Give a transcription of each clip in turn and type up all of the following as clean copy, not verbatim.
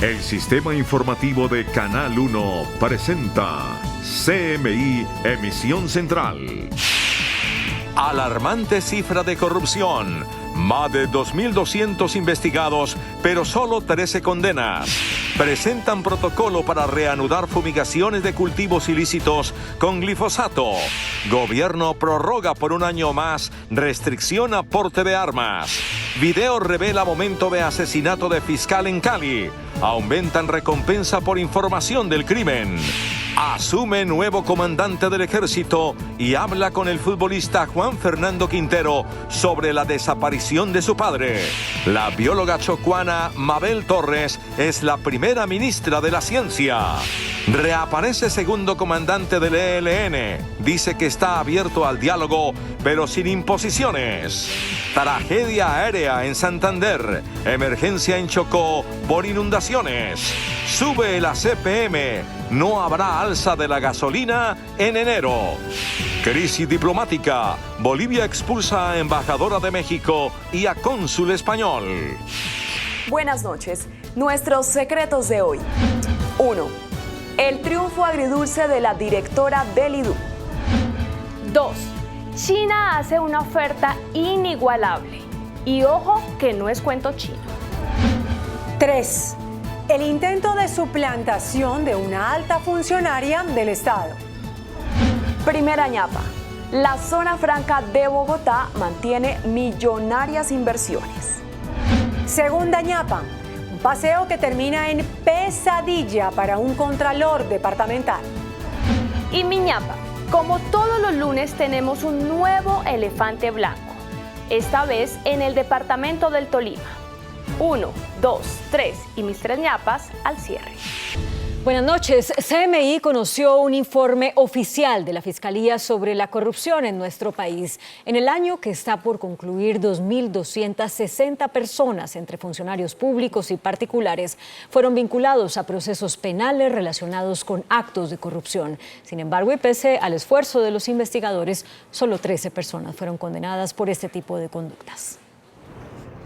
El sistema informativo de Canal 1 presenta CMI Emisión Central. Alarmante cifra de corrupción. Más de 2.200 investigados, pero solo 13 condenas. Presentan protocolo para reanudar fumigaciones de cultivos ilícitos con glifosato. Gobierno prorroga por un año más restricción a porte de armas. Video revela momento de asesinato de fiscal en Cali. Aumentan recompensa por información del crimen. Asume nuevo comandante del ejército y habla con el futbolista Juan Fernando Quintero sobre la desaparición de su padre. La bióloga chocuana Mabel Torres es la primera ministra de la ciencia. Reaparece segundo comandante del ELN. Dice que está abierto al diálogo, pero sin imposiciones. Tragedia aérea en Santander. Emergencia en Chocó por inundaciones. Sube la CPM. No habrá alza de la gasolina en enero. Crisis diplomática. Bolivia expulsa a embajadora de México y a cónsul español. Buenas noches. Nuestros secretos de hoy. 1. El triunfo agridulce de la directora del IDU. 2. China hace una oferta inigualable. Y ojo que no es cuento chino. 3. El intento de suplantación de una alta funcionaria del Estado. Primera ñapa. La zona franca de Bogotá mantiene millonarias inversiones. Segunda ñapa. Un paseo que termina en pesadilla para un contralor departamental. Y mi ñapa. Como todos los lunes tenemos un nuevo elefante blanco. Esta vez en el departamento del Tolima. 1, 2, 3 y mis 3 ñapas al cierre. Buenas noches. CMI conoció un informe oficial de la Fiscalía sobre la corrupción en nuestro país. En el año que está por concluir, 2.260 personas, entre funcionarios públicos y particulares, fueron vinculados a procesos penales relacionados con actos de corrupción. Sin embargo, y pese al esfuerzo de los investigadores, solo 13 personas fueron condenadas por este tipo de conductas.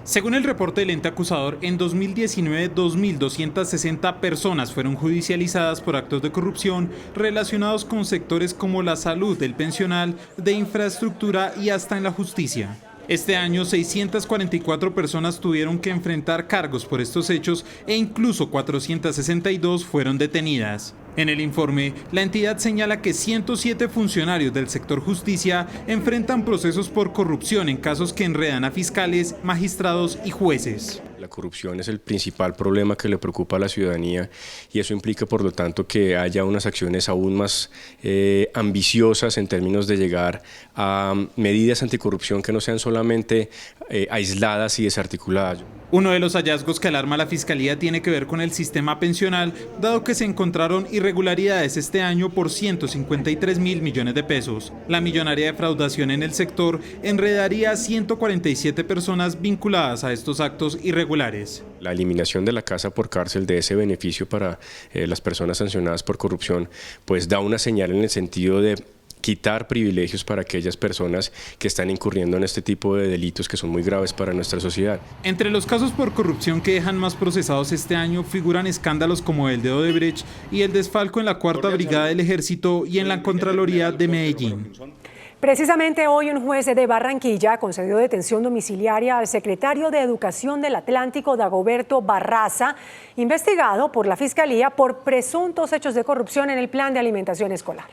Según el reporte del ente acusador, en 2019, 2.260 personas fueron judicializadas por actos de corrupción relacionados con sectores como la salud, el pensional, de infraestructura y hasta en la justicia. Este año, 644 personas tuvieron que enfrentar cargos por estos hechos e incluso 462 fueron detenidas. En el informe, la entidad señala que 107 funcionarios del sector justicia enfrentan procesos por corrupción en casos que enredan a fiscales, magistrados y jueces. La corrupción es el principal problema que le preocupa a la ciudadanía y eso implica, por lo tanto, que haya unas acciones aún más ambiciosas en términos de llegar a medidas anticorrupción que no sean solamente aisladas y desarticuladas. Uno de los hallazgos que alarma a la Fiscalía tiene que ver con el sistema pensional, dado que se encontraron irregularidades este año por 153.000 millones de pesos. La millonaria defraudación en el sector enredaría a 147 personas vinculadas a estos actos irregulares. La eliminación de la casa por cárcel de ese beneficio para las personas sancionadas por corrupción, pues da una señal en el sentido de quitar privilegios para aquellas personas que están incurriendo en este tipo de delitos que son muy graves para nuestra sociedad. Entre los casos por corrupción que dejan más procesados este año figuran escándalos como el de Odebrecht y el desfalco en la 4ª Brigada del Ejército y en la Contraloría de Medellín. Precisamente hoy un juez de Barranquilla concedió detención domiciliaria al secretario de Educación del Atlántico, Dagoberto Barraza, investigado por la Fiscalía por presuntos hechos de corrupción en el plan de alimentación escolar.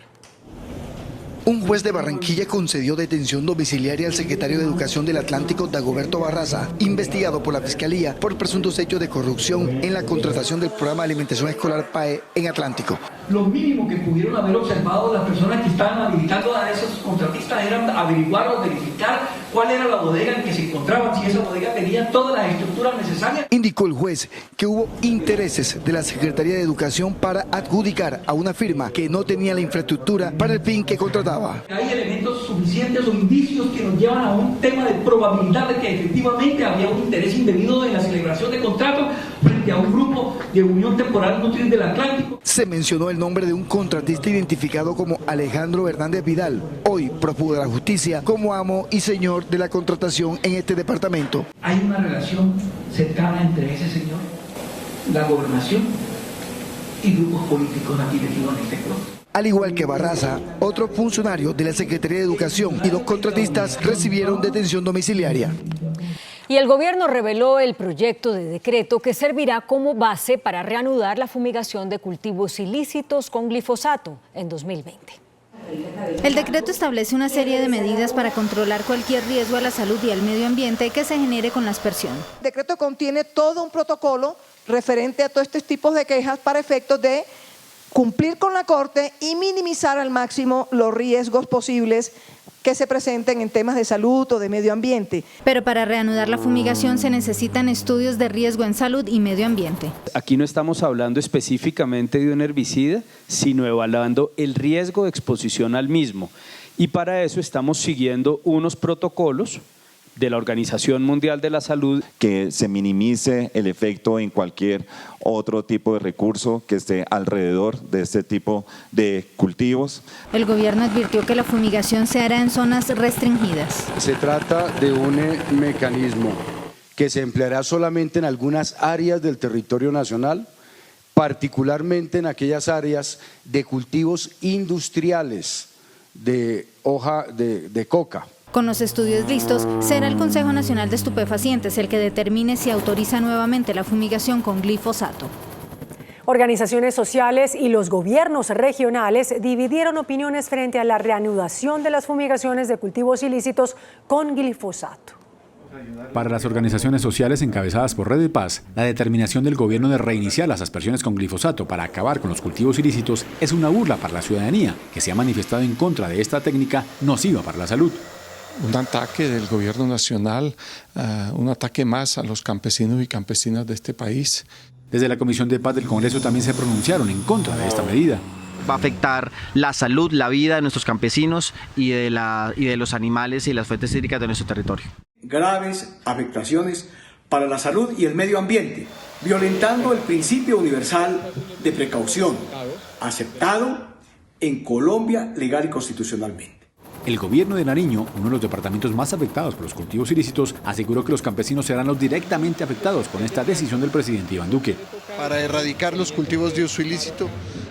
Un juez de Barranquilla concedió detención domiciliaria al secretario de Educación del Atlántico, Dagoberto Barraza, investigado por la Fiscalía por presuntos hechos de corrupción en la contratación del programa de alimentación escolar PAE en Atlántico. Lo mínimo que pudieron haber observado las personas que estaban habilitando a esos contratistas era averiguar o verificar cuál era la bodega en que se encontraban, si esa bodega tenía todas las estructuras necesarias. Indicó el juez que hubo intereses de la Secretaría de Educación para adjudicar a una firma que no tenía la infraestructura para el fin que contrataba. Hay elementos suficientes o indicios que nos llevan a un tema de probabilidad de que efectivamente había un interés indebido en la celebración de contrato frente a un grupo de Unión Temporal Nutril del Atlántico. Se mencionó el nombre de un contratista identificado como Alejandro Hernández Vidal, hoy prófugo de la justicia, como amo y señor de la contratación en este departamento. ¿Hay una relación cercana entre ese señor la gobernación y grupos políticos aquí metidos en este cuento. Al igual que Barraza, otros funcionarios de la Secretaría de Educación y 2 contratistas recibieron detención domiciliaria. Y el gobierno reveló el proyecto de decreto que servirá como base para reanudar la fumigación de cultivos ilícitos con glifosato en 2020. El decreto establece una serie de medidas para controlar cualquier riesgo a la salud y al medio ambiente que se genere con la aspersión. El decreto contiene todo un protocolo referente a todos estos tipos de quejas para efectos de cumplir con la Corte y minimizar al máximo los riesgos posibles que se presenten en temas de salud o de medio ambiente. Pero para reanudar la fumigación se necesitan estudios de riesgo en salud y medio ambiente. Aquí no estamos hablando específicamente de un herbicida, sino evaluando el riesgo de exposición al mismo. Y para eso estamos siguiendo unos protocolos de la Organización Mundial de la Salud. Que se minimice el efecto en cualquier otro tipo de recurso que esté alrededor de este tipo de cultivos. El gobierno advirtió que la fumigación se hará en zonas restringidas. Se trata de un mecanismo que se empleará solamente en algunas áreas del territorio nacional, particularmente en aquellas áreas de cultivos industriales de hoja de coca. Con los estudios listos, será el Consejo Nacional de Estupefacientes el que determine si autoriza nuevamente la fumigación con glifosato. Organizaciones sociales y los gobiernos regionales dividieron opiniones frente a la reanudación de las fumigaciones de cultivos ilícitos con glifosato. Para las organizaciones sociales encabezadas por Red de Paz, la determinación del gobierno de reiniciar las aspersiones con glifosato para acabar con los cultivos ilícitos es una burla para la ciudadanía, que se ha manifestado en contra de esta técnica nociva para la salud. Un ataque del gobierno nacional, un ataque más a los campesinos y campesinas de este país. Desde la Comisión de Paz del Congreso también se pronunciaron en contra de esta medida. Va a afectar la salud, la vida de nuestros campesinos y de los animales y las fuentes hídricas de nuestro territorio. Graves afectaciones para la salud y el medio ambiente, violentando el principio universal de precaución, aceptado en Colombia legal y constitucionalmente. El gobierno de Nariño, uno de los departamentos más afectados por los cultivos ilícitos, aseguró que los campesinos serán los directamente afectados con esta decisión del presidente Iván Duque. Para erradicar los cultivos de uso ilícito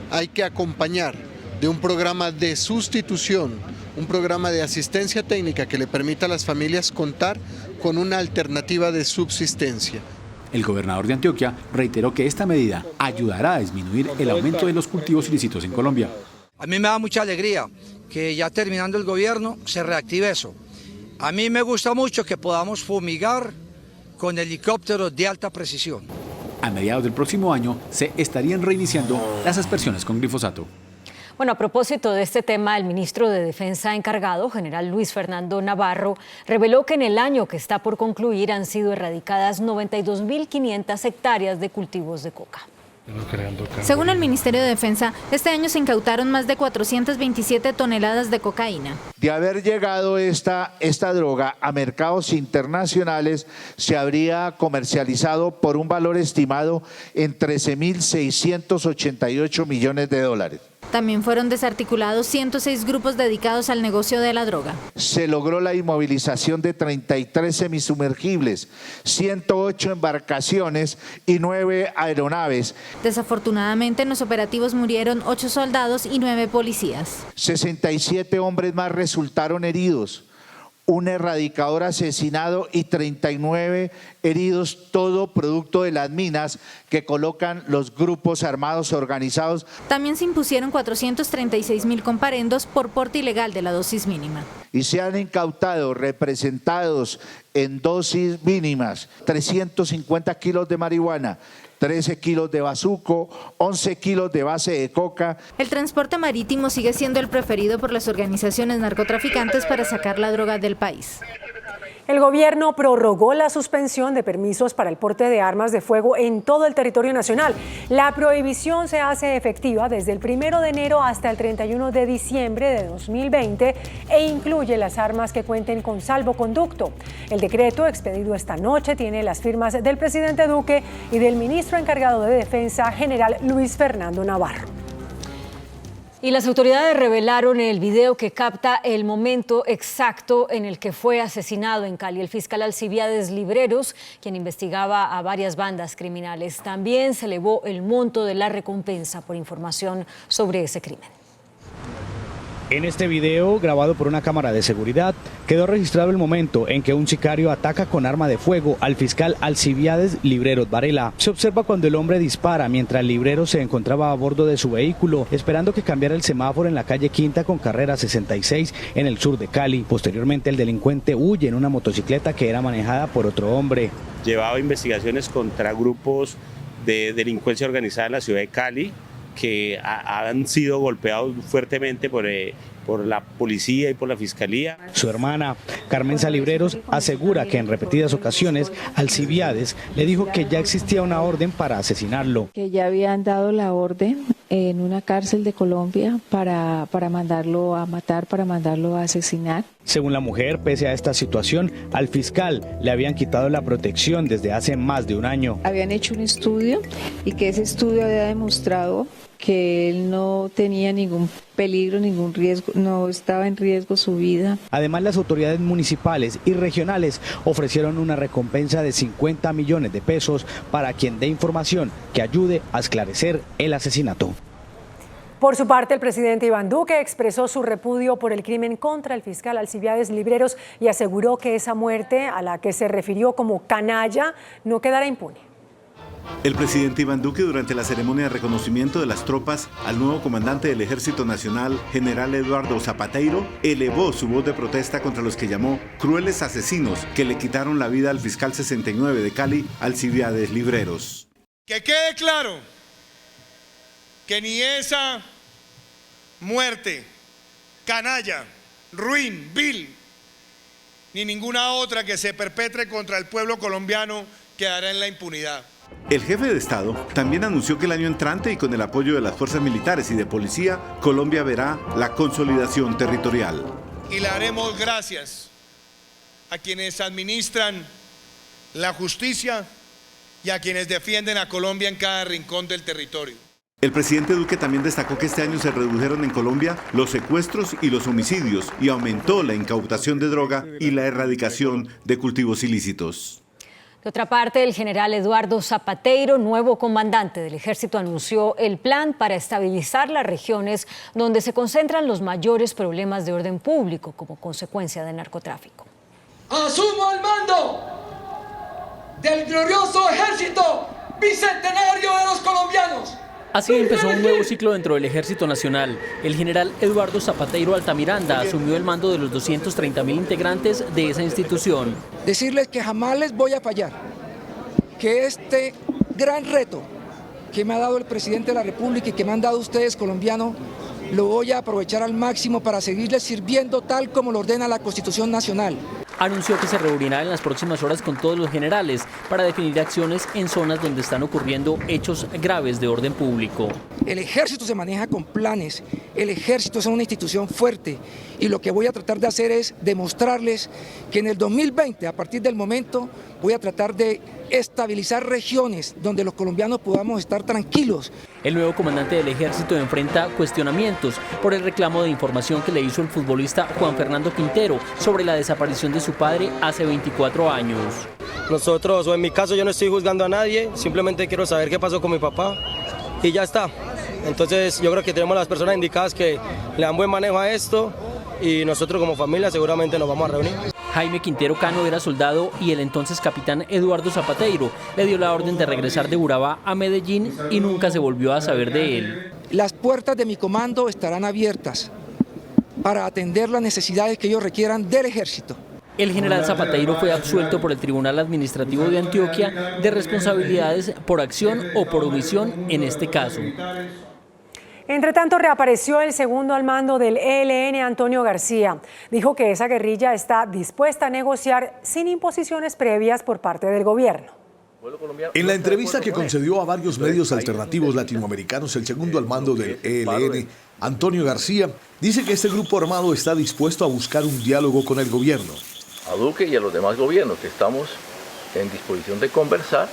hay que acompañar de un programa de sustitución, un programa de asistencia técnica que le permita a las familias contar con una alternativa de subsistencia. El gobernador de Antioquia reiteró que esta medida ayudará a disminuir el aumento de los cultivos ilícitos en Colombia. A mí me da mucha alegría que ya terminando el gobierno se reactive eso. A mí me gusta mucho que podamos fumigar con helicópteros de alta precisión. A mediados del próximo año se estarían reiniciando las aspersiones con glifosato. Bueno, a propósito de este tema, el ministro de Defensa encargado, general Luis Fernando Navarro, reveló que en el año que está por concluir han sido erradicadas 92.500 hectáreas de cultivos de coca. Según el Ministerio de Defensa, este año se incautaron más de 427 toneladas de cocaína. De haber llegado esta droga a mercados internacionales, se habría comercializado por un valor estimado en 13.688 millones de dólares. También fueron desarticulados 106 grupos dedicados al negocio de la droga. Se logró la inmovilización de 33 semisumergibles, 108 embarcaciones y 9 aeronaves. Desafortunadamente en los operativos murieron 8 soldados y 9 policías. 67 hombres más resultaron heridos. Un erradicador asesinado y 39 heridos, todo producto de las minas que colocan los grupos armados organizados. También se impusieron 436.000 comparendos por porte ilegal de la dosis mínima. Y se han incautado, representados en dosis mínimas, 350 kilos de marihuana, 13 kilos de bazuco, 11 kilos de base de coca. El transporte marítimo sigue siendo el preferido por las organizaciones narcotraficantes para sacar la droga del país. El gobierno prorrogó la suspensión de permisos para el porte de armas de fuego en todo el territorio nacional. La prohibición se hace efectiva desde el 1 de enero hasta el 31 de diciembre de 2020 e incluye las armas que cuenten con salvoconducto. El decreto expedido esta noche tiene las firmas del presidente Duque y del ministro encargado de Defensa, general Luis Fernando Navarro. Y las autoridades revelaron el video que capta el momento exacto en el que fue asesinado en Cali el fiscal Alcibiades Libreros, quien investigaba a varias bandas criminales. También se elevó el monto de la recompensa por información sobre ese crimen. En este video, grabado por una cámara de seguridad, quedó registrado el momento en que un sicario ataca con arma de fuego al fiscal Alcibiades Libreros Varela. Se observa cuando el hombre dispara mientras Libreros se encontraba a bordo de su vehículo, esperando que cambiara el semáforo en la calle Quinta con carrera 66 en el sur de Cali. Posteriormente, el delincuente huye en una motocicleta que era manejada por otro hombre. Llevaba investigaciones contra grupos de delincuencia organizada en la ciudad de Cali, que han sido golpeados fuertemente por la policía y por la fiscalía. Su hermana, Carmenza Libreros, asegura que en repetidas ocasiones Alcibiades le dijo que ya existía una orden para asesinarlo. Que ya habían dado la orden en una cárcel de Colombia para mandarlo a matar, para mandarlo a asesinar. Según la mujer, pese a esta situación, al fiscal le habían quitado la protección desde hace más de un año. Habían hecho un estudio y que ese estudio había demostrado que él no tenía ningún peligro, ningún riesgo, no estaba en riesgo su vida. Además, las autoridades municipales y regionales ofrecieron una recompensa de 50 millones de pesos para quien dé información que ayude a esclarecer el asesinato. Por su parte, el presidente Iván Duque expresó su repudio por el crimen contra el fiscal Alcibiades Libreros y aseguró que esa muerte, a la que se refirió como canalla, no quedará impune. El presidente Iván Duque, durante la ceremonia de reconocimiento de las tropas al nuevo comandante del Ejército Nacional, general Eduardo Zapateiro, elevó su voz de protesta contra los que llamó crueles asesinos que le quitaron la vida al fiscal 69 de Cali, Alcibiades Libreros. Que quede claro que ni esa muerte canalla, ruin, vil, ni ninguna otra que se perpetre contra el pueblo colombiano quedará en la impunidad. El jefe de Estado también anunció que el año entrante y con el apoyo de las fuerzas militares y de policía, Colombia verá la consolidación territorial. Y le haremos gracias a quienes administran la justicia y a quienes defienden a Colombia en cada rincón del territorio. El presidente Duque también destacó que este año se redujeron en Colombia los secuestros y los homicidios y aumentó la incautación de droga y la erradicación de cultivos ilícitos. De otra parte, el general Eduardo Zapateiro, nuevo comandante del ejército, anunció el plan para estabilizar las regiones donde se concentran los mayores problemas de orden público como consecuencia del narcotráfico. Asumo el mando del glorioso ejército bicentenario de los colombianos. Así empezó un nuevo ciclo dentro del Ejército Nacional. El general Eduardo Zapateiro Altamiranda asumió el mando de los 230.000 integrantes de esa institución. Decirles que jamás les voy a fallar, que este gran reto que me ha dado el presidente de la República y que me han dado ustedes colombianos, lo voy a aprovechar al máximo para seguirles sirviendo tal como lo ordena la Constitución Nacional. Anunció que se reunirá en las próximas horas con todos los generales para definir acciones en zonas donde están ocurriendo hechos graves de orden público. El ejército se maneja con planes, el ejército es una institución fuerte y lo que voy a tratar de hacer es demostrarles que en el 2020, a partir del momento, voy a tratar de estabilizar regiones donde los colombianos podamos estar tranquilos. El nuevo comandante del ejército enfrenta cuestionamientos por el reclamo de información que le hizo el futbolista Juan Fernando Quintero sobre la desaparición de su padre hace 24 años. Nosotros, o en mi caso, yo no estoy juzgando a nadie, simplemente quiero saber qué pasó con mi papá y ya está. Entonces yo creo que tenemos las personas indicadas que le dan buen manejo a esto y nosotros como familia seguramente nos vamos a reunir. Jaime Quintero Cano era soldado y el entonces capitán Eduardo Zapateiro le dio la orden de regresar de Urabá a Medellín y nunca se volvió a saber de él. Las puertas de mi comando estarán abiertas para atender las necesidades que ellos requieran del ejército. El general Zapateiro fue absuelto por el Tribunal Administrativo de Antioquia de responsabilidades por acción o por omisión en este caso. Entre tanto, reapareció el segundo al mando del ELN, Antonio García. Dijo que esa guerrilla está dispuesta a negociar sin imposiciones previas por parte del gobierno. En la entrevista que concedió a varios medios alternativos latinoamericanos, el segundo al mando del ELN, Antonio García, dice que este grupo armado está dispuesto a buscar un diálogo con el gobierno. A Duque y a los demás gobiernos que estamos en disposición de conversar,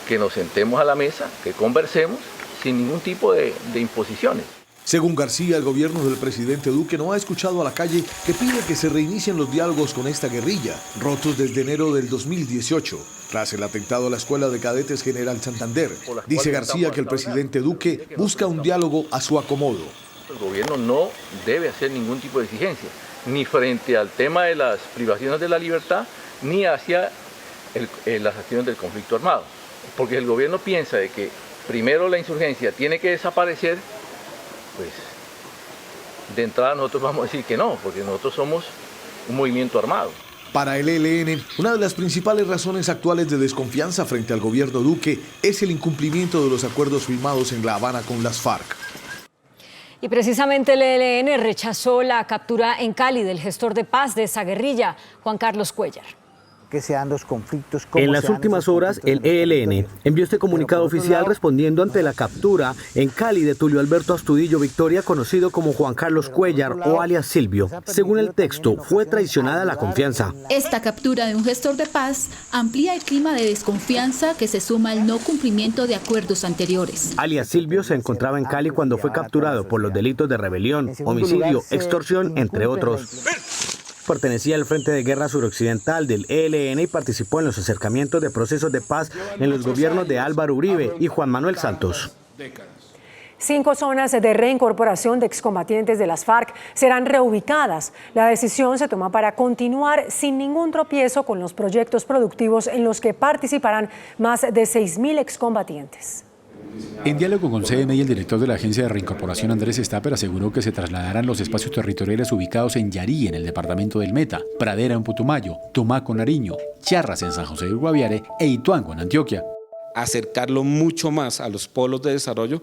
que nos sentemos a la mesa, que conversemos sin ningún tipo de imposiciones. Según García, el gobierno del presidente Duque no ha escuchado a la calle que pide que se reinicien los diálogos con esta guerrilla, rotos desde enero del 2018, tras el atentado a la Escuela de Cadetes General Santander. Dice García que el presidente Duque busca un diálogo a su acomodo. El gobierno no debe hacer ningún tipo de exigencia, ni frente al tema de las privaciones de la libertad, ni hacia las acciones del conflicto armado. Porque el gobierno piensa de que primero la insurgencia tiene que desaparecer, pues de entrada nosotros vamos a decir que no, porque nosotros somos un movimiento armado. Para el ELN, una de las principales razones actuales de desconfianza frente al gobierno Duque es el incumplimiento de los acuerdos firmados en La Habana con las FARC. Y precisamente el ELN rechazó la captura en Cali del gestor de paz de esa guerrilla, Juan Carlos Cuéllar. Que sean los conflictos. En las últimas horas, el ELN envió este comunicado oficial respondiendo ante la captura en Cali de Tulio Alberto Astudillo Victoria, conocido como Juan Carlos Cuéllar o alias Silvio. Según el texto, fue traicionada la confianza. Esta captura de un gestor de paz amplía el clima de desconfianza que se suma al no cumplimiento de acuerdos anteriores. Alias Silvio se encontraba en Cali cuando fue capturado por los delitos de rebelión, homicidio, extorsión, entre otros. Pertenecía al Frente de Guerra Suroccidental del ELN y participó en los acercamientos de procesos de paz en los gobiernos de Álvaro Uribe y Juan Manuel Santos. 5 zonas de reincorporación de excombatientes de las FARC serán reubicadas. La decisión se toma para continuar sin ningún tropiezo con los proyectos productivos en los que participarán más de 6.000 excombatientes. En diálogo con CMI, el director de la Agencia de Reincorporación, Andrés Estapper, aseguró que se trasladarán los espacios territoriales ubicados en Yarí, en el departamento del Meta, Pradera en Putumayo, Tumaco, Nariño, Charras en San José del Guaviare e Ituango en Antioquia. Acercarlo mucho más a los polos de desarrollo,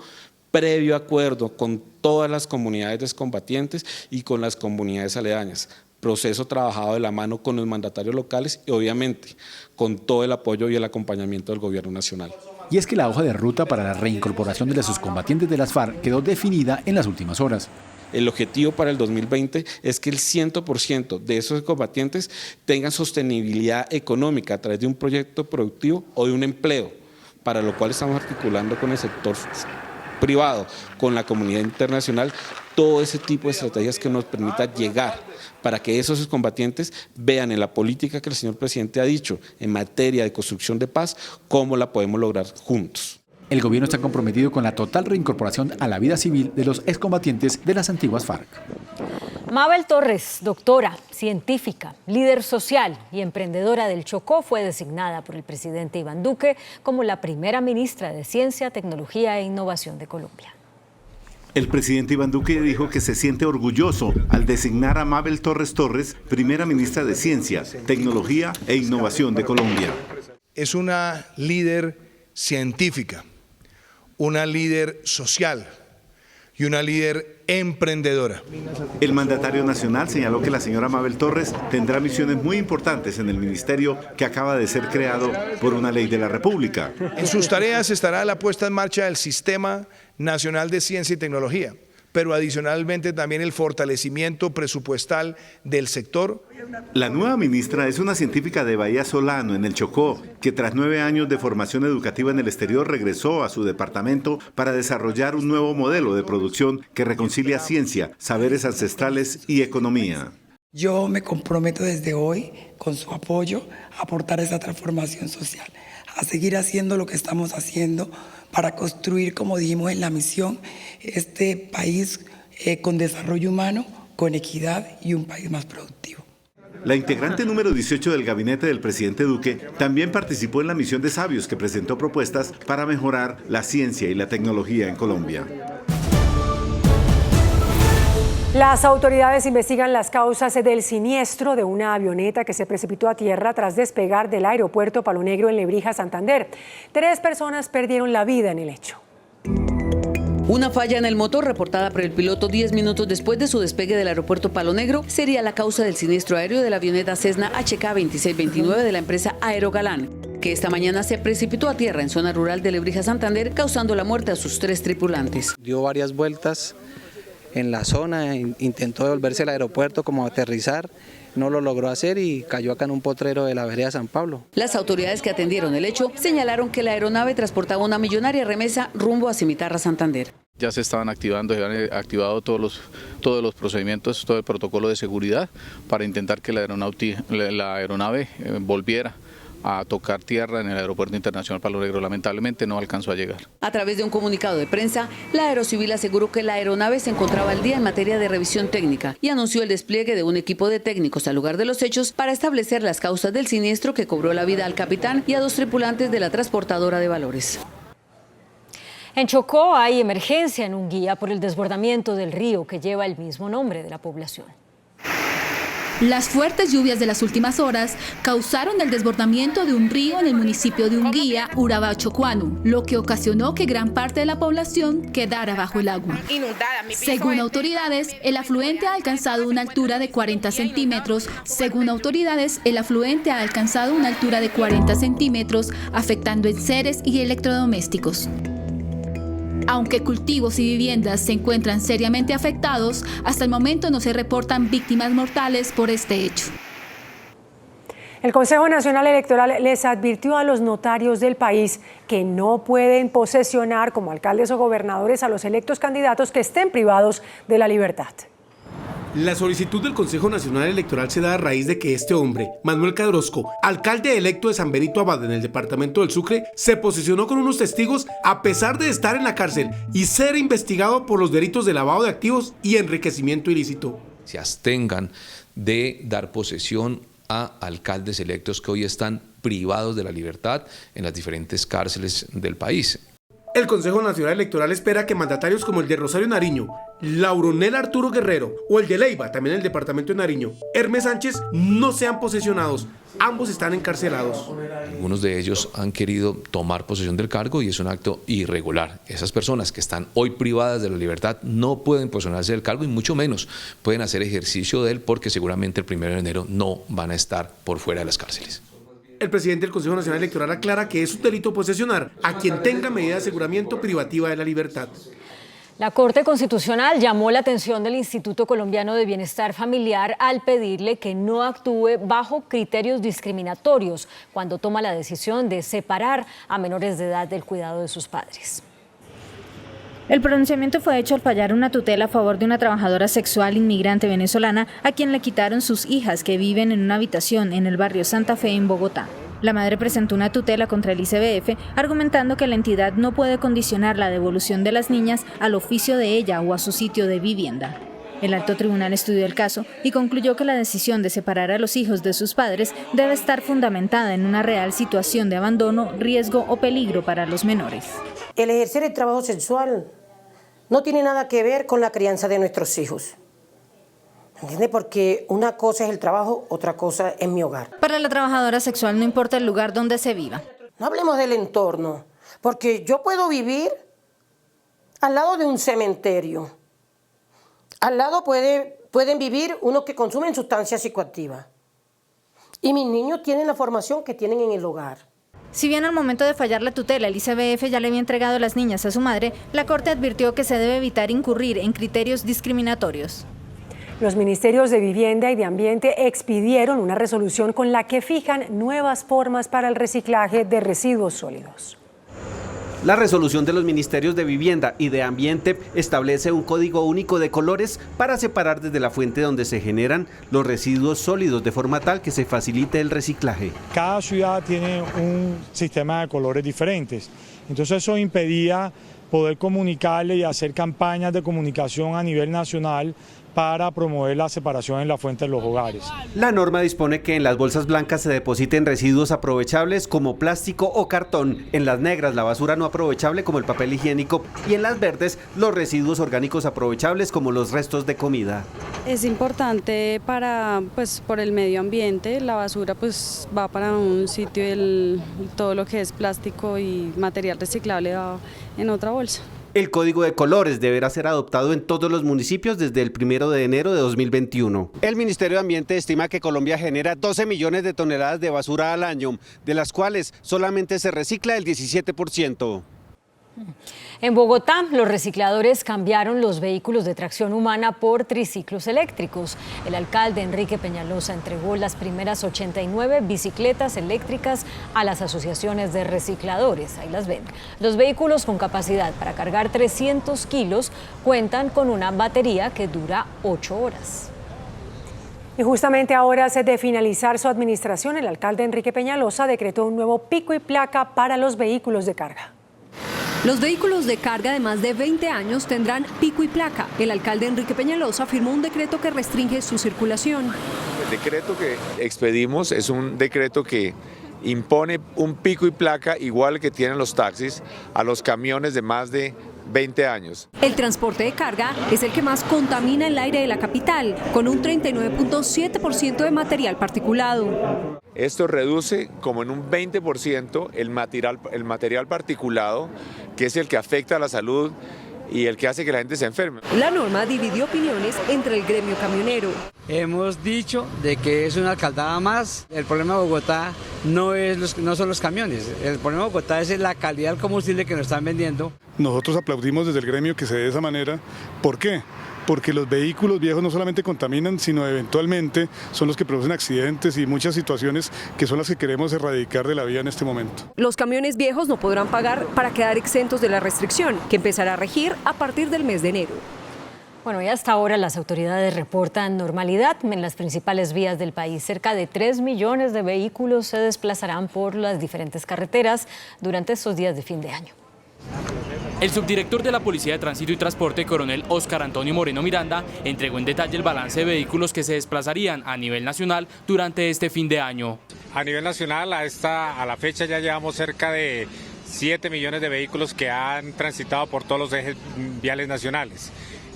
previo acuerdo con todas las comunidades de excombatientes y con las comunidades aledañas. Proceso trabajado de la mano con los mandatarios locales y obviamente con todo el apoyo y el acompañamiento del gobierno nacional. Y es que la hoja de ruta para la reincorporación de los excombatientes de las FARC quedó definida en las últimas horas. El objetivo para el 2020 es que el 100% de esos combatientes tengan sostenibilidad económica a través de un proyecto productivo o de un empleo, para lo cual estamos articulando con el sector privado, con la comunidad internacional, todo ese tipo de estrategias que nos permita llegar para que esos combatientes vean en la política que el señor presidente ha dicho en materia de construcción de paz, cómo la podemos lograr juntos. El gobierno está comprometido con la total reincorporación a la vida civil de los excombatientes de las antiguas FARC. Mabel Torres, doctora, científica, líder social y emprendedora del Chocó, fue designada por el presidente Iván Duque como la primera ministra de Ciencia, Tecnología e Innovación de Colombia. El presidente Iván Duque dijo que se siente orgulloso al designar a Mabel Torres Torres, primera ministra de Ciencia, Tecnología e Innovación de Colombia. Es una líder científica, una líder social y una líder emprendedora. El mandatario nacional señaló que la señora Mabel Torres tendrá misiones muy importantes en el ministerio que acaba de ser creado por una ley de la República. En sus tareas estará la puesta en marcha del Sistema Nacional de Ciencia y Tecnología, pero adicionalmente también el fortalecimiento presupuestal del sector. La nueva ministra es una científica de Bahía Solano, en el Chocó, que tras 9 años de formación educativa en el exterior regresó a su departamento para desarrollar un nuevo modelo de producción que reconcilia ciencia, saberes ancestrales y economía. Yo me comprometo desde hoy, con su apoyo, a aportar esa transformación social, a seguir haciendo lo que estamos haciendo para construir, como dijimos en la misión, este país con desarrollo humano, con equidad y un país más productivo. La integrante número 18 del gabinete del presidente Duque también participó en la misión de sabios que presentó propuestas para mejorar la ciencia y la tecnología en Colombia. Las autoridades investigan las causas del siniestro de una avioneta que se precipitó a tierra tras despegar del aeropuerto Palo Negro en Lebrija, Santander. 3 personas perdieron la vida en el hecho. Una falla en el motor reportada por el piloto 10 minutos después de su despegue del aeropuerto Palo Negro sería la causa del siniestro aéreo de la avioneta Cessna HK2629 de la empresa Aerogalán, que esta mañana se precipitó a tierra en zona rural de Lebrija, Santander, causando la muerte a sus 3 tripulantes. Dio varias vueltas en la zona, intentó devolverse al aeropuerto como aterrizar, no lo logró hacer y cayó acá en un potrero de la vereda San Pablo. Las autoridades que atendieron el hecho señalaron que la aeronave transportaba una millonaria remesa rumbo a Cimitarra, Santander. Ya se estaban activando, se han activado todos los procedimientos, todo el protocolo de seguridad para intentar que la aeronave volviera a tocar tierra en el Aeropuerto Internacional Palo Negro. Lamentablemente no alcanzó a llegar. A través de un comunicado de prensa, la Aerocivil aseguró que la aeronave se encontraba al día en materia de revisión técnica y anunció el despliegue de un equipo de técnicos al lugar de los hechos para establecer las causas del siniestro que cobró la vida al capitán y a 2 tripulantes de la transportadora de valores. En Chocó hay emergencia en Unguía por el desbordamiento del río que lleva el mismo nombre de la población. Las fuertes lluvias de las últimas horas causaron el desbordamiento de un río en el municipio de Unguía, Urabá, Chocuano, lo que ocasionó que gran parte de la población quedara bajo el agua. Según autoridades, el afluente ha alcanzado una altura de 40 centímetros. Afectando enseres y electrodomésticos. Aunque cultivos y viviendas se encuentran seriamente afectados, hasta el momento no se reportan víctimas mortales por este hecho. El Consejo Nacional Electoral les advirtió a los notarios del país que no pueden posesionar como alcaldes o gobernadores a los electos candidatos que estén privados de la libertad. La solicitud del Consejo Nacional Electoral se da a raíz de que este hombre, Manuel Cadrosco, alcalde electo de San Benito Abad en el departamento del Sucre, se posicionó con unos testigos a pesar de estar en la cárcel y ser investigado por los delitos de lavado de activos y enriquecimiento ilícito. Se abstengan de dar posesión a alcaldes electos que hoy están privados de la libertad en las diferentes cárceles del país. El Consejo Nacional Electoral espera que mandatarios como el de Rosario Nariño, Lauronel Arturo Guerrero o el de Leiva, también en el departamento de Nariño, Hermes Sánchez, no sean posesionados. Ambos están encarcelados. Algunos de ellos han querido tomar posesión del cargo y es un acto irregular. Esas personas que están hoy privadas de la libertad no pueden posesionarse del cargo y mucho menos pueden hacer ejercicio de él porque seguramente el 1 de enero no van a estar por fuera de las cárceles. El presidente del Consejo Nacional Electoral aclara que es un delito posesionar a quien tenga medida de aseguramiento privativa de la libertad. La Corte Constitucional llamó la atención del Instituto Colombiano de Bienestar Familiar al pedirle que no actúe bajo criterios discriminatorios cuando toma la decisión de separar a menores de edad del cuidado de sus padres. El pronunciamiento fue hecho al fallar una tutela a favor de una trabajadora sexual inmigrante venezolana a quien le quitaron sus hijas que viven en una habitación en el barrio Santa Fe en Bogotá. La madre presentó una tutela contra el ICBF argumentando que la entidad no puede condicionar la devolución de las niñas al oficio de ella o a su sitio de vivienda. El alto tribunal estudió el caso y concluyó que la decisión de separar a los hijos de sus padres debe estar fundamentada en una real situación de abandono, riesgo o peligro para los menores. El ejercer el trabajo sexual no tiene nada que ver con la crianza de nuestros hijos. ¿Entiende? Porque una cosa es el trabajo, otra cosa es mi hogar. Para la trabajadora sexual no importa el lugar donde se viva. No hablemos del entorno, porque yo puedo vivir al lado de un cementerio. Al lado pueden vivir unos que consumen sustancias psicoactivas. Y mis niños tienen la formación que tienen en el hogar. Si bien al momento de fallar la tutela el ICBF ya le había entregado a las niñas a su madre, la Corte advirtió que se debe evitar incurrir en criterios discriminatorios. Los ministerios de Vivienda y de Ambiente expidieron una resolución con la que fijan nuevas formas para el reciclaje de residuos sólidos. La resolución de los Ministerios de Vivienda y de Ambiente establece un código único de colores para separar desde la fuente donde se generan los residuos sólidos de forma tal que se facilite el reciclaje. Cada ciudad tiene un sistema de colores diferentes, entonces eso impedía poder comunicarle y hacer campañas de comunicación a nivel nacional para promover la separación en la fuente de los hogares. La norma dispone que en las bolsas blancas se depositen residuos aprovechables como plástico o cartón, en las negras la basura no aprovechable como el papel higiénico y en las verdes los residuos orgánicos aprovechables como los restos de comida. Es importante por el medio ambiente, la basura va para un sitio y todo lo que es plástico y material reciclable va en otra bolsa. El código de colores deberá ser adoptado en todos los municipios desde el 1 de enero de 2021. El Ministerio de Ambiente estima que Colombia genera 12 millones de toneladas de basura al año, de las cuales solamente se recicla el 17%. En Bogotá, los recicladores cambiaron los vehículos de tracción humana por triciclos eléctricos. El alcalde Enrique Peñalosa entregó las primeras 89 bicicletas eléctricas a las asociaciones de recicladores. Ahí las ven. Los vehículos con capacidad para cargar 300 kilos cuentan con una batería que dura 8 horas. Y justamente a horas de finalizar su administración, el alcalde Enrique Peñalosa decretó un nuevo pico y placa para los vehículos de carga. Los vehículos de carga de más de 20 años tendrán pico y placa. El alcalde Enrique Peñalosa firmó un decreto que restringe su circulación. El decreto que expedimos es un decreto que impone un pico y placa igual que tienen los taxis a los camiones de más de 20 años. El transporte de carga es el que más contamina el aire de la capital, con un 39.7% de material particulado. Esto reduce como en un 20% el material particulado, que es el que afecta a la salud y el que hace que la gente se enferme. La norma dividió opiniones entre el gremio camionero. Hemos dicho de que es una alcaldada más. El problema de Bogotá no son los camiones. El problema de Bogotá es la calidad del combustible que nos están vendiendo. Nosotros aplaudimos desde el gremio que se dé de esa manera. ¿Por qué? Porque los vehículos viejos no solamente contaminan, sino eventualmente son los que producen accidentes y muchas situaciones que son las que queremos erradicar de la vía en este momento. Los camiones viejos no podrán pagar para quedar exentos de la restricción, que empezará a regir a partir del mes de enero. Bueno, y hasta ahora las autoridades reportan normalidad en las principales vías del país. Cerca de 3 millones de vehículos se desplazarán por las diferentes carreteras durante estos días de fin de año. El subdirector de la Policía de Tránsito y Transporte, coronel Óscar Antonio Moreno Miranda, entregó en detalle el balance de vehículos que se desplazarían a nivel nacional durante este fin de año. A nivel nacional, a la fecha ya llevamos cerca de 7 millones de vehículos que han transitado por todos los ejes viales nacionales.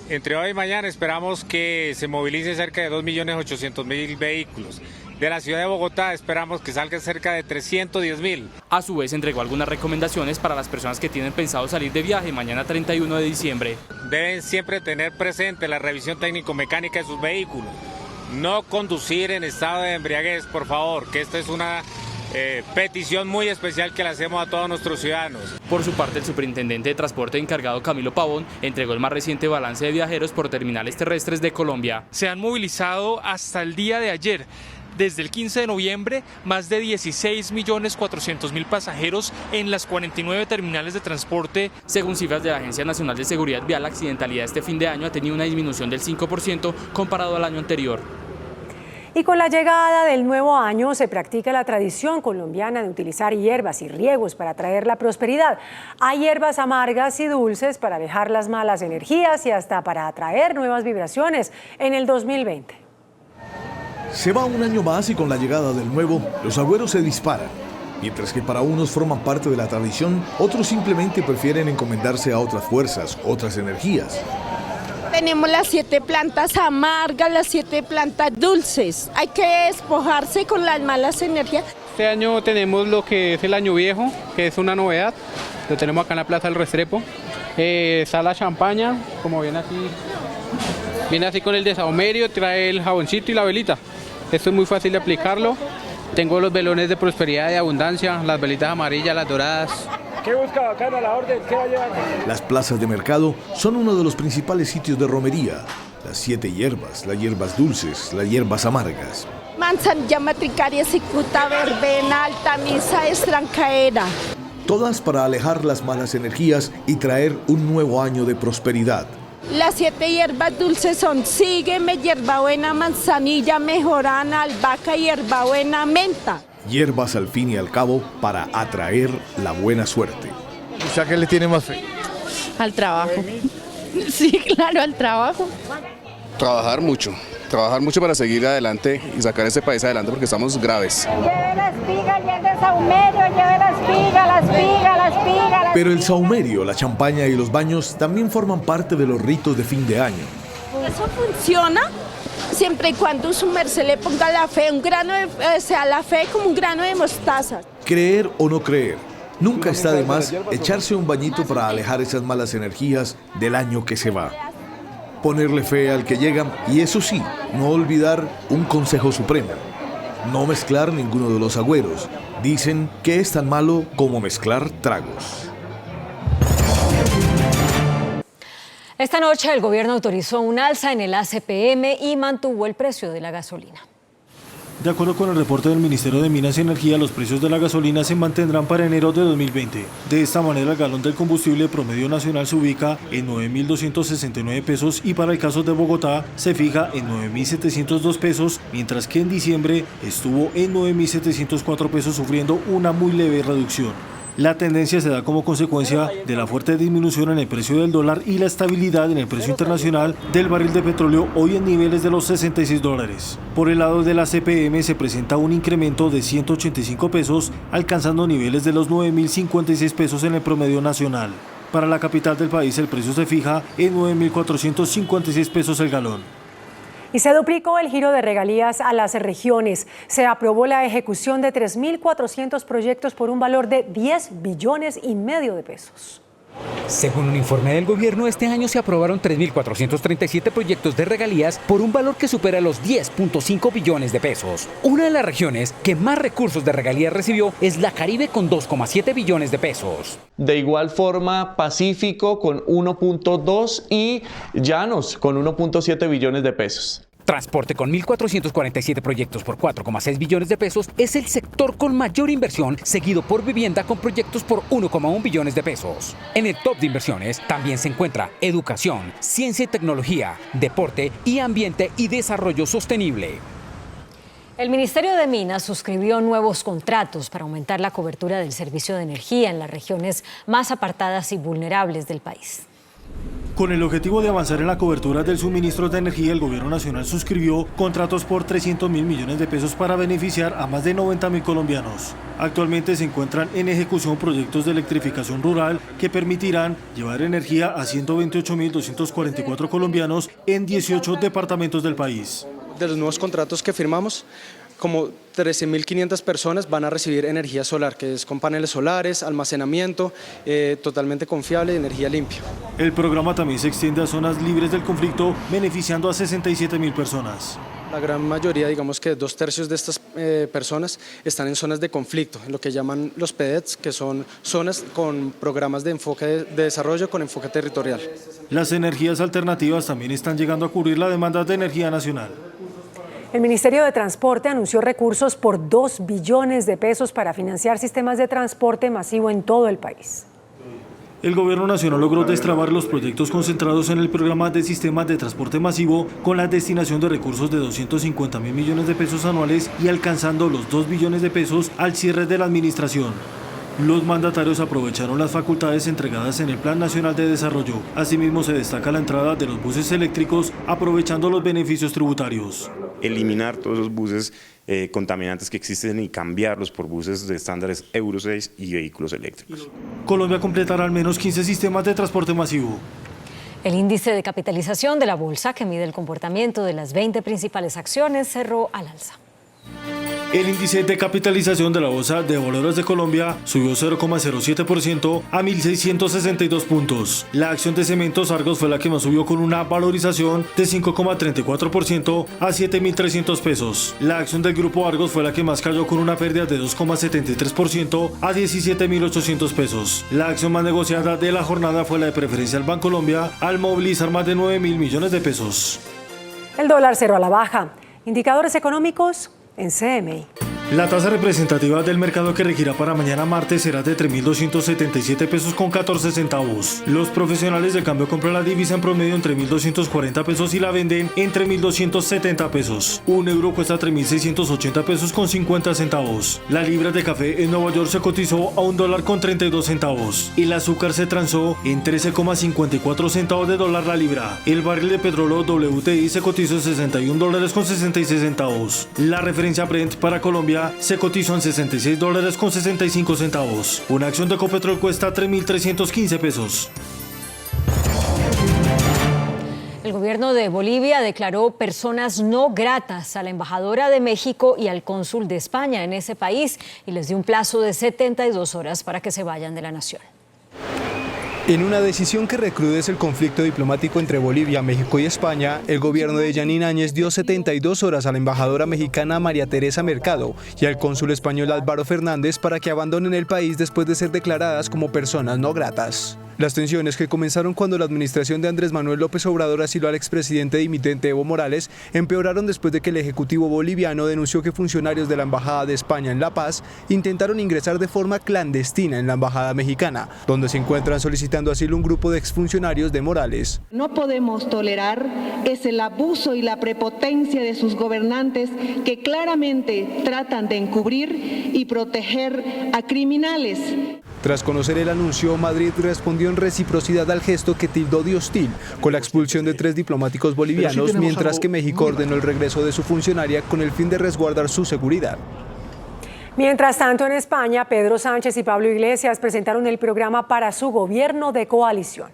Entre hoy y mañana esperamos que se movilice cerca de 2.800.000 vehículos. De la ciudad de Bogotá esperamos que salga cerca de 310.000. A su vez entregó algunas recomendaciones para las personas que tienen pensado salir de viaje mañana 31 de diciembre. Deben siempre tener presente la revisión técnico-mecánica de sus vehículos. No conducir en estado de embriaguez, por favor, que esta es una petición muy especial que le hacemos a todos nuestros ciudadanos. Por su parte, el superintendente de transporte encargado Camilo Pavón entregó el más reciente balance de viajeros por terminales terrestres de Colombia. Se han movilizado hasta el día de ayer. Desde el 15 de noviembre, más de 16.400.000 pasajeros en las 49 terminales de transporte. Según cifras de la Agencia Nacional de Seguridad Vial, la accidentalidad este fin de año ha tenido una disminución del 5% comparado al año anterior. Y con la llegada del nuevo año se practica la tradición colombiana de utilizar hierbas y riegos para traer la prosperidad. Hay hierbas amargas y dulces para alejar las malas energías y hasta para atraer nuevas vibraciones en el 2020. Se va un año más y con la llegada del nuevo, los agüeros se disparan. Mientras que para unos forman parte de la tradición, otros simplemente prefieren encomendarse a otras fuerzas, otras energías. Tenemos las 7 plantas amargas, las 7 plantas dulces. Hay que despojarse con las malas energías. Este año tenemos lo que es el Año Viejo, que es una novedad. Lo tenemos acá en la Plaza del Restrepo. Está la champaña, como viene así con el desahumerio, trae el jaboncito y la velita. Esto es muy fácil de aplicarlo. Tengo los velones de prosperidad y abundancia, las velitas amarillas, las doradas. ¿Qué busca bacano a la orden? ¿Qué va a llevar? Las plazas de mercado son uno de los principales sitios de romería. Las 7 hierbas, las hierbas dulces, las hierbas amargas. Manzanilla, matricaria, cicuta, verbena, altamisa, estrancaera. Todas para alejar las malas energías y traer un nuevo año de prosperidad. Las 7 hierbas dulces son sígueme, hierbabuena, manzanilla, mejorana, albahaca y hierbabuena, menta. Hierbas al fin y al cabo para atraer la buena suerte. ¿Usted a qué le tiene más fe? Al trabajo. Sí, claro, al trabajo. Trabajar mucho para seguir adelante y sacar este país adelante porque estamos graves. Lleve la espiga y el de saumerio, lleve la espiga. Pero el saumerio, la champaña y los baños también forman parte de los ritos de fin de año. Eso funciona siempre y cuando su merced le ponga la fe, la fe como un grano de mostaza. Creer o no creer, nunca está de más echarse un bañito para alejar esas malas energías del año que se va. Ponerle fe al que llega y eso sí, no olvidar un consejo supremo. No mezclar ninguno de los agüeros. Dicen que es tan malo como mezclar tragos. Esta noche el gobierno autorizó un alza en el ACPM y mantuvo el precio de la gasolina. De acuerdo con el reporte del Ministerio de Minas y Energía, los precios de la gasolina se mantendrán para enero de 2020. De esta manera, el galón del combustible promedio nacional se ubica en 9.269 pesos y para el caso de Bogotá se fija en 9.702 pesos, mientras que en diciembre estuvo en 9.704 pesos, sufriendo una muy leve reducción. La tendencia se da como consecuencia de la fuerte disminución en el precio del dólar y la estabilidad en el precio internacional del barril de petróleo, hoy en niveles de los $66. Por el lado de la CPM se presenta un incremento de 185 pesos, alcanzando niveles de los 9.056 pesos en el promedio nacional. Para la capital del país el precio se fija en 9.456 pesos el galón. Y se duplicó el giro de regalías a las regiones. Se aprobó la ejecución de 3.400 proyectos por un valor de 10,5 billones de pesos. Según un informe del gobierno, este año se aprobaron 3.437 proyectos de regalías por un valor que supera los 10,5 billones de pesos. Una de las regiones que más recursos de regalías recibió es la Caribe, con 2,7 billones de pesos. De igual forma, Pacífico con 1,2 y Llanos con 1,7 billones de pesos. Transporte, con 1.447 proyectos por 4,6 billones de pesos, es el sector con mayor inversión, seguido por vivienda con proyectos por 1,1 billones de pesos. En el top de inversiones también se encuentra educación, ciencia y tecnología, deporte y ambiente y desarrollo sostenible. El Ministerio de Minas suscribió nuevos contratos para aumentar la cobertura del servicio de energía en las regiones más apartadas y vulnerables del país. Con el objetivo de avanzar en la cobertura del suministro de energía, el Gobierno Nacional suscribió contratos por 300.000 millones de pesos para beneficiar a más de 90.000 colombianos. Actualmente se encuentran en ejecución proyectos de electrificación rural que permitirán llevar energía a 128.244 colombianos en 18 departamentos del país. De los nuevos contratos que firmamos, como 13.500 personas van a recibir energía solar, que es con paneles solares, almacenamiento, totalmente confiable y energía limpia. El programa también se extiende a zonas libres del conflicto, beneficiando a 67.000 personas. La gran mayoría, digamos que 2/3 de estas personas están en zonas de conflicto, en lo que llaman los PEDETs, que son zonas con programas de enfoque de desarrollo con enfoque territorial. Las energías alternativas también están llegando a cubrir la demanda de energía nacional. El Ministerio de Transporte anunció recursos por 2 billones de pesos para financiar sistemas de transporte masivo en todo el país. El Gobierno Nacional logró destrabar los proyectos concentrados en el programa de sistemas de transporte masivo con la destinación de recursos de 250.000 millones de pesos anuales y alcanzando los 2 billones de pesos al cierre de la administración. Los mandatarios aprovecharon las facultades entregadas en el Plan Nacional de Desarrollo. Asimismo, se destaca la entrada de los buses eléctricos, aprovechando los beneficios tributarios. Eliminar todos los buses contaminantes que existen y cambiarlos por buses de estándares Euro 6 y vehículos eléctricos. Colombia completará al menos 15 sistemas de transporte masivo. El índice de capitalización de la bolsa, que mide el comportamiento de las 20 principales acciones, cerró al alza. El índice de capitalización de la Bolsa de Valores de Colombia subió 0,07% a 1.662 puntos. La acción de Cementos Argos fue la que más subió, con una valorización de 5,34% a 7.300 pesos. La acción del Grupo Argos fue la que más cayó, con una pérdida de 2,73% a 17.800 pesos. La acción más negociada de la jornada fue la de Preferencial Bancolombia, al movilizar más de 9.000 millones de pesos. El dólar cerró a la baja. Indicadores económicos en CMI. La tasa representativa del mercado que regirá para mañana martes será de 3.277 pesos con 14 centavos. Los profesionales de cambio compran la divisa en promedio entre 1.240 pesos y la venden entre 1.270 pesos. Un euro cuesta 3.680 pesos con 50 centavos. La libra de café en Nueva York se cotizó a $1 con 32 centavos. El azúcar se transó en 13,54 centavos de dólar la libra. El barril de petróleo WTI se cotizó en $61 con 66 centavos. La referencia Brent para Colombia se cotizó en $66 con 65 centavos. Una acción de Ecopetrol cuesta 3.315 pesos. El gobierno de Bolivia declaró personas no gratas a la embajadora de México y al cónsul de España en ese país y les dio un plazo de 72 horas para que se vayan de la nación. En una decisión que recrudece el conflicto diplomático entre Bolivia, México y España, el gobierno de Yanín Áñez dio 72 horas a la embajadora mexicana María Teresa Mercado y al cónsul español Álvaro Fernández para que abandonen el país después de ser declaradas como personas no gratas. Las tensiones que comenzaron cuando la administración de Andrés Manuel López Obrador asiló al expresidente dimitente Evo Morales empeoraron después de que el Ejecutivo boliviano denunció que funcionarios de la Embajada de España en La Paz intentaron ingresar de forma clandestina en la Embajada mexicana, donde se encuentran solicitando asilo un grupo de exfuncionarios de Morales. No podemos tolerar es el abuso y la prepotencia de sus gobernantes que claramente tratan de encubrir y proteger a criminales. Tras conocer el anuncio, Madrid respondió en reciprocidad al gesto que tildó de hostil, con la expulsión de 3 diplomáticos bolivianos, mientras que México ordenó el regreso de su funcionaria con el fin de resguardar su seguridad. Mientras tanto, en España, Pedro Sánchez y Pablo Iglesias presentaron el programa para su gobierno de coalición.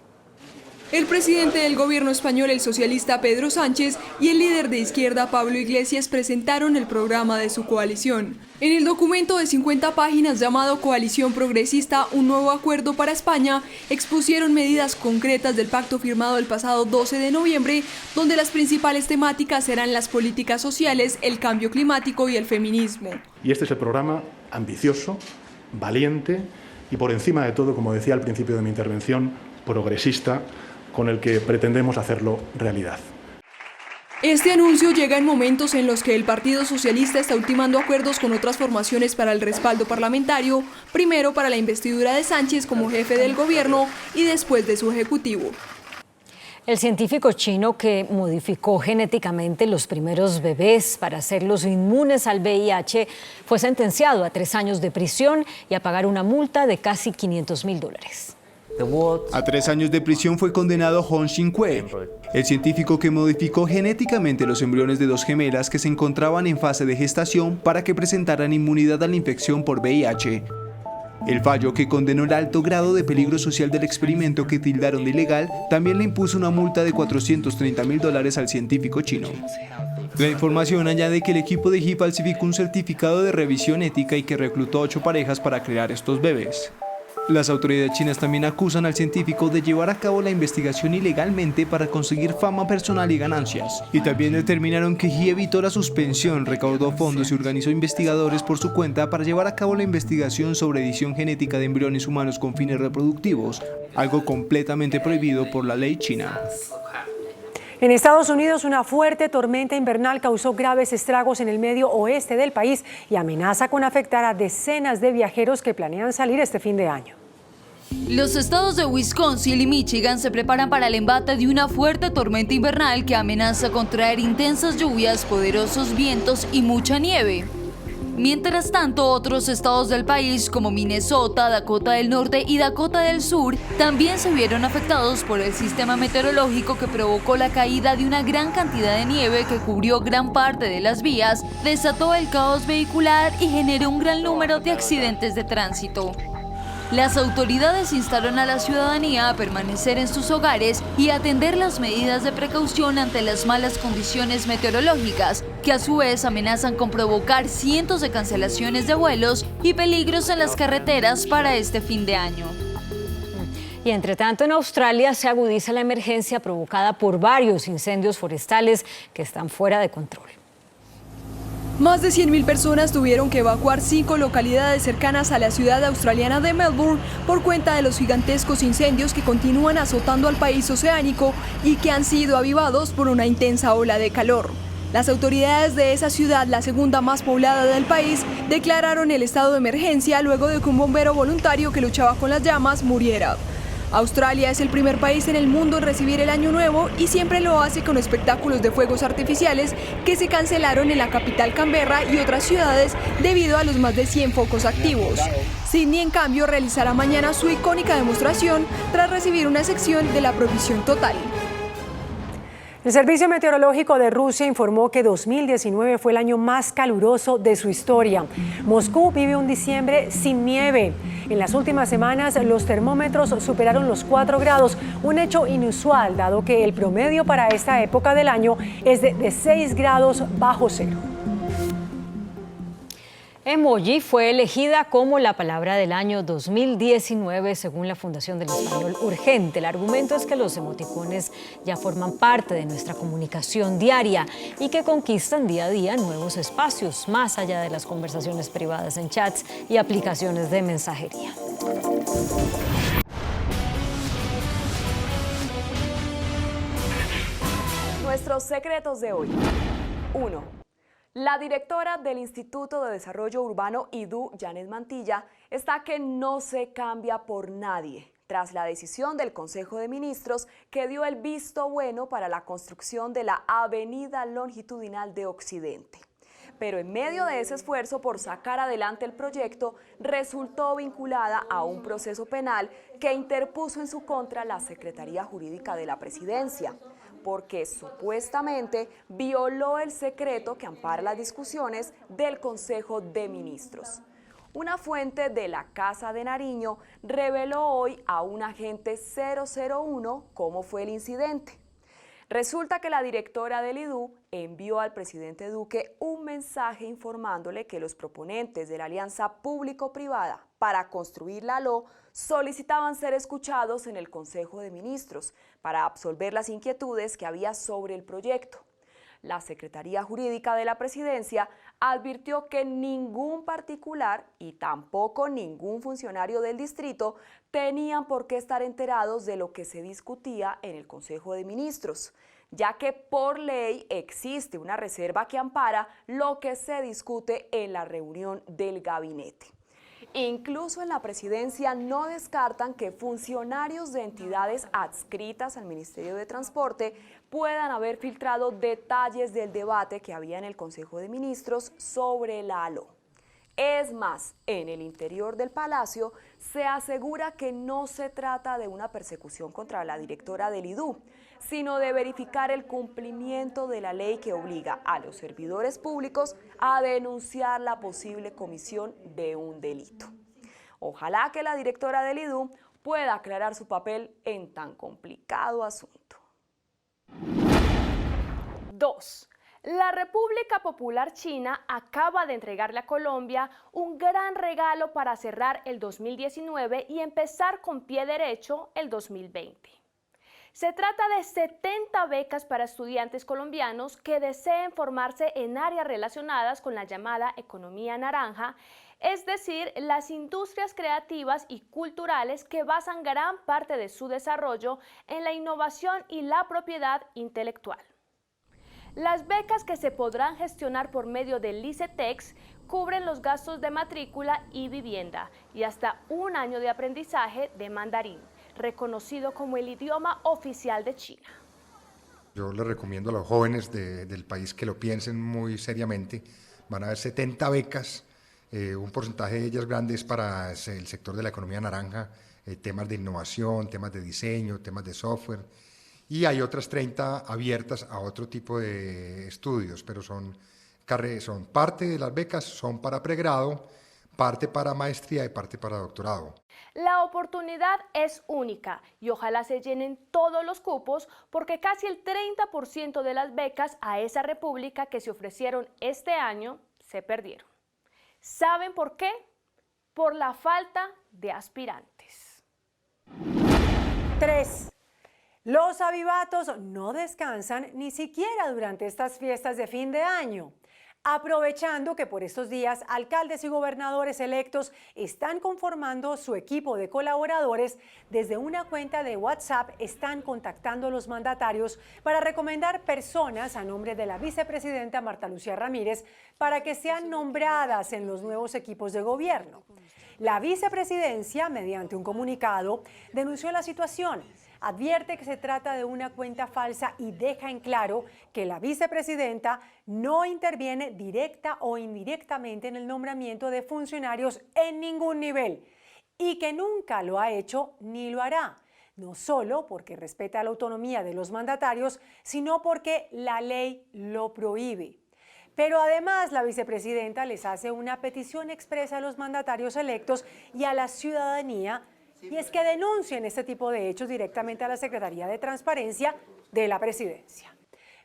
El presidente del gobierno español, el socialista Pedro Sánchez, y el líder de izquierda, Pablo Iglesias, presentaron el programa de su coalición. En el documento de 50 páginas llamado Coalición Progresista, un nuevo acuerdo para España, expusieron medidas concretas del pacto firmado el pasado 12 de noviembre, donde las principales temáticas serán las políticas sociales, el cambio climático y el feminismo. Y este es el programa ambicioso, valiente y, por encima de todo, como decía al principio de mi intervención, progresista, con el que pretendemos hacerlo realidad. Este anuncio llega en momentos en los que el Partido Socialista está ultimando acuerdos con otras formaciones para el respaldo parlamentario, primero para la investidura de Sánchez como jefe del gobierno y después de su ejecutivo. El científico chino que modificó genéticamente los primeros bebés para hacerlos inmunes al VIH fue sentenciado a 3 años de prisión y a pagar una multa de casi $500,000. A 3 años de prisión fue condenado Hong Xin-Kue, el científico que modificó genéticamente los embriones de 2 gemelas que se encontraban en fase de gestación para que presentaran inmunidad a la infección por VIH. El fallo, que condenó el alto grado de peligro social del experimento que tildaron de ilegal, también le impuso una multa de $430,000 al científico chino. La información añade que el equipo de He falsificó un certificado de revisión ética y que reclutó a 8 parejas para crear estos bebés. Las autoridades chinas también acusan al científico de llevar a cabo la investigación ilegalmente para conseguir fama personal y ganancias. Y también determinaron que He evitó la suspensión, recaudó fondos y organizó investigadores por su cuenta para llevar a cabo la investigación sobre edición genética de embriones humanos con fines reproductivos, algo completamente prohibido por la ley china. En Estados Unidos, una fuerte tormenta invernal causó graves estragos en el medio oeste del país y amenaza con afectar a decenas de viajeros que planean salir este fin de año. Los estados de Wisconsin y Michigan se preparan para el embate de una fuerte tormenta invernal que amenaza con traer intensas lluvias, poderosos vientos y mucha nieve. Mientras tanto, otros estados del país como Minnesota, Dakota del Norte y Dakota del Sur también se vieron afectados por el sistema meteorológico que provocó la caída de una gran cantidad de nieve que cubrió gran parte de las vías, desató el caos vehicular y generó un gran número de accidentes de tránsito. Las autoridades instaron a la ciudadanía a permanecer en sus hogares y atender las medidas de precaución ante las malas condiciones meteorológicas, que a su vez amenazan con provocar cientos de cancelaciones de vuelos y peligros en las carreteras para este fin de año. Y entre tanto, en Australia se agudiza la emergencia provocada por varios incendios forestales que están fuera de control. Más de 100.000 personas tuvieron que evacuar 5 localidades cercanas a la ciudad australiana de Melbourne por cuenta de los gigantescos incendios que continúan azotando al país oceánico y que han sido avivados por una intensa ola de calor. Las autoridades de esa ciudad, la segunda más poblada del país, declararon el estado de emergencia luego de que un bombero voluntario que luchaba con las llamas muriera. Australia es el primer país en el mundo en recibir el Año Nuevo y siempre lo hace con espectáculos de fuegos artificiales que se cancelaron en la capital Canberra y otras ciudades debido a los más de 100 focos activos. Sydney, en cambio, realizará mañana su icónica demostración tras recibir una sección de la prohibición total. El Servicio Meteorológico de Rusia informó que 2019 fue el año más caluroso de su historia. Moscú vive un diciembre sin nieve. En las últimas semanas, los termómetros superaron los 4 grados, un hecho inusual, dado que el promedio para esta época del año es de 6 grados bajo cero. Emoji fue elegida como la palabra del año 2019 según la Fundación del Español Urgente. El argumento es que los emoticones ya forman parte de nuestra comunicación diaria y que conquistan día a día nuevos espacios, más allá de las conversaciones privadas en chats y aplicaciones de mensajería. Nuestros secretos de hoy. 1. La directora del Instituto de Desarrollo Urbano IDU, Janet Mantilla, está que no se cambia por nadie, tras la decisión del Consejo de Ministros que dio el visto bueno para la construcción de la Avenida Longitudinal de Occidente. Pero en medio de ese esfuerzo por sacar adelante el proyecto, resultó vinculada a un proceso penal que interpuso en su contra la Secretaría Jurídica de la Presidencia, porque supuestamente violó el secreto que ampara las discusiones del Consejo de Ministros. Una fuente de la Casa de Nariño reveló hoy a un agente 001 cómo fue el incidente. Resulta que la directora del IDU envió al presidente Duque un mensaje informándole que los proponentes de la alianza público-privada para construir la ALO solicitaban ser escuchados en el Consejo de Ministros para absolver las inquietudes que había sobre el proyecto. La Secretaría Jurídica de la Presidencia advirtió que ningún particular y tampoco ningún funcionario del distrito tenían por qué estar enterados de lo que se discutía en el Consejo de Ministros, ya que por ley existe una reserva que ampara lo que se discute en la reunión del gabinete. Incluso en la presidencia no descartan que funcionarios de entidades adscritas al Ministerio de Transporte puedan haber filtrado detalles del debate que había en el Consejo de Ministros sobre la ALO. Es más, en el interior del Palacio se asegura que no se trata de una persecución contra la directora del IDU, sino de verificar el cumplimiento de la ley que obliga a los servidores públicos a denunciar la posible comisión de un delito. Ojalá que la directora del IDU pueda aclarar su papel en tan complicado asunto. 2. La República Popular China acaba de entregarle a Colombia un gran regalo para cerrar el 2019 y empezar con pie derecho el 2020. Se trata de 70 becas para estudiantes colombianos que deseen formarse en áreas relacionadas con la llamada economía naranja, es decir, las industrias creativas y culturales que basan gran parte de su desarrollo en la innovación y la propiedad intelectual. Las becas que se podrán gestionar por medio del ICETEX cubren los gastos de matrícula y vivienda y hasta un año de aprendizaje de mandarín, reconocido como el idioma oficial de China. Yo les recomiendo a los jóvenes del país que lo piensen muy seriamente. Van a haber 70 becas, un porcentaje de ellas grandes para el sector de la economía naranja, temas de innovación, temas de diseño, temas de software. Y hay otras 30 abiertas a otro tipo de estudios, pero son parte de las becas, son para pregrado, parte para maestría y parte para doctorado. La oportunidad es única y ojalá se llenen todos los cupos porque casi el 30% de las becas a esa república que se ofrecieron este año se perdieron. ¿Saben por qué? Por la falta de aspirantes. 3. Los avivatos no descansan ni siquiera durante estas fiestas de fin de año. Aprovechando que por estos días alcaldes y gobernadores electos están conformando su equipo de colaboradores, desde una cuenta de WhatsApp están contactando a los mandatarios para recomendar personas a nombre de la vicepresidenta Marta Lucía Ramírez para que sean nombradas en los nuevos equipos de gobierno. La vicepresidencia, mediante un comunicado, denunció la situación. Advierte que se trata de una cuenta falsa y deja en claro que la vicepresidenta no interviene directa o indirectamente en el nombramiento de funcionarios en ningún nivel y que nunca lo ha hecho ni lo hará, no solo porque respeta la autonomía de los mandatarios, sino porque la ley lo prohíbe. Pero además la vicepresidenta les hace una petición expresa a los mandatarios electos y a la ciudadanía, y es que denuncien este tipo de hechos directamente a la Secretaría de Transparencia de la Presidencia,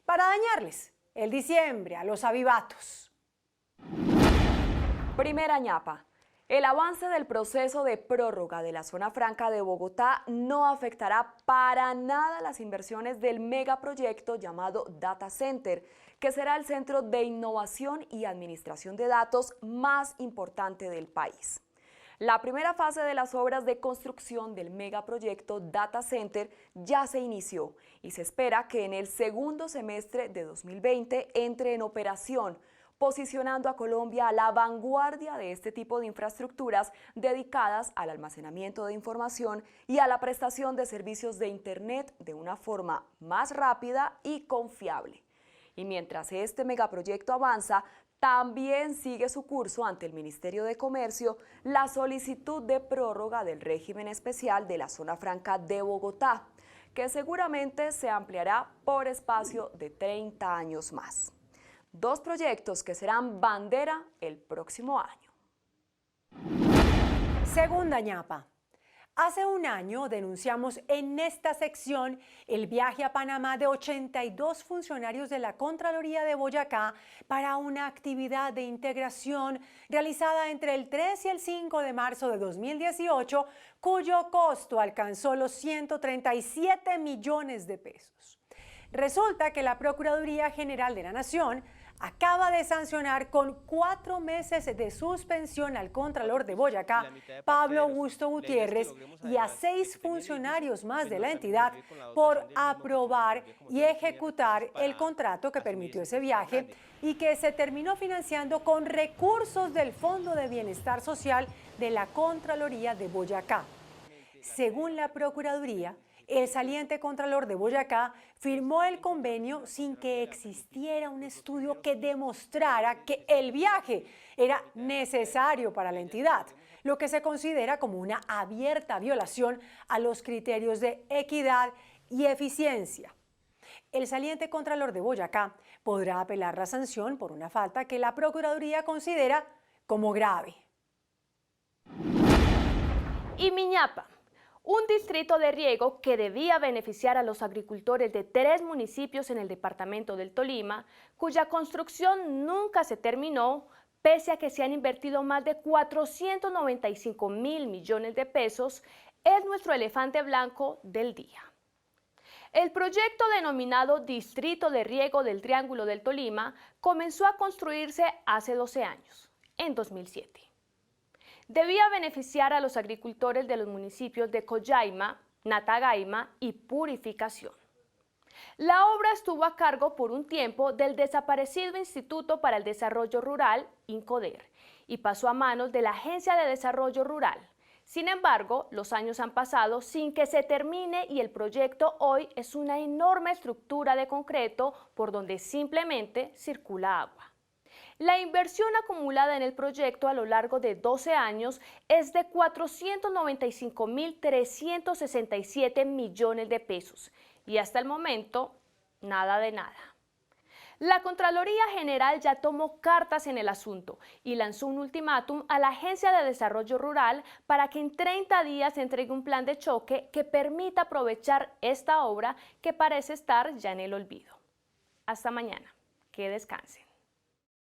para dañarles el diciembre a los avivatos. Primera ñapa. El avance del proceso de prórroga de la zona franca de Bogotá no afectará para nada las inversiones del megaproyecto llamado Data Center, que será el centro de innovación y administración de datos más importante del país. La primera fase de las obras de construcción del megaproyecto Data Center ya se inició y se espera que en el segundo semestre de 2020 entre en operación, posicionando a Colombia a la vanguardia de este tipo de infraestructuras dedicadas al almacenamiento de información y a la prestación de servicios de Internet de una forma más rápida y confiable. Y mientras este megaproyecto avanza, también sigue su curso ante el Ministerio de Comercio la solicitud de prórroga del régimen especial de la Zona Franca de Bogotá, que seguramente se ampliará por espacio de 30 años más. Dos proyectos que serán bandera el próximo año. Segunda ñapa. Hace un año denunciamos en esta sección el viaje a Panamá de 82 funcionarios de la Contraloría de Boyacá para una actividad de integración realizada entre el 3 y el 5 de marzo de 2018, cuyo costo alcanzó los 137 millones de pesos. Resulta que la Procuraduría General de la Nación acaba de sancionar con 4 meses de suspensión al Contralor de Boyacá, Pablo Augusto Gutiérrez, y a 6 funcionarios más de la entidad por aprobar y ejecutar el contrato que permitió ese viaje y que se terminó financiando con recursos del Fondo de Bienestar Social de la Contraloría de Boyacá. Según la Procuraduría, el saliente Contralor de Boyacá firmó el convenio sin que existiera un estudio que demostrara que el viaje era necesario para la entidad, lo que se considera como una abierta violación a los criterios de equidad y eficiencia. El saliente Contralor de Boyacá podrá apelar la sanción por una falta que la Procuraduría considera como grave. Y mi ñapa. Un distrito de riego que debía beneficiar a los agricultores de 3 municipios en el departamento del Tolima, cuya construcción nunca se terminó, pese a que se han invertido más de 495.000 millones de pesos, es nuestro elefante blanco del día. El proyecto denominado Distrito de Riego del Triángulo del Tolima comenzó a construirse hace 12 años, en 2007. Debía beneficiar a los agricultores de los municipios de Collaima, Natagaima y Purificación. La obra estuvo a cargo por un tiempo del desaparecido Instituto para el Desarrollo Rural, INCODER, y pasó a manos de la Agencia de Desarrollo Rural. Sin embargo, los años han pasado sin que se termine y el proyecto hoy es una enorme estructura de concreto por donde simplemente circula agua. La inversión acumulada en el proyecto a lo largo de 12 años es de 495.367 millones de pesos y hasta el momento, nada de nada. La Contraloría General ya tomó cartas en el asunto y lanzó un ultimátum a la Agencia de Desarrollo Rural para que en 30 días entregue un plan de choque que permita aprovechar esta obra que parece estar ya en el olvido. Hasta mañana. Que descansen.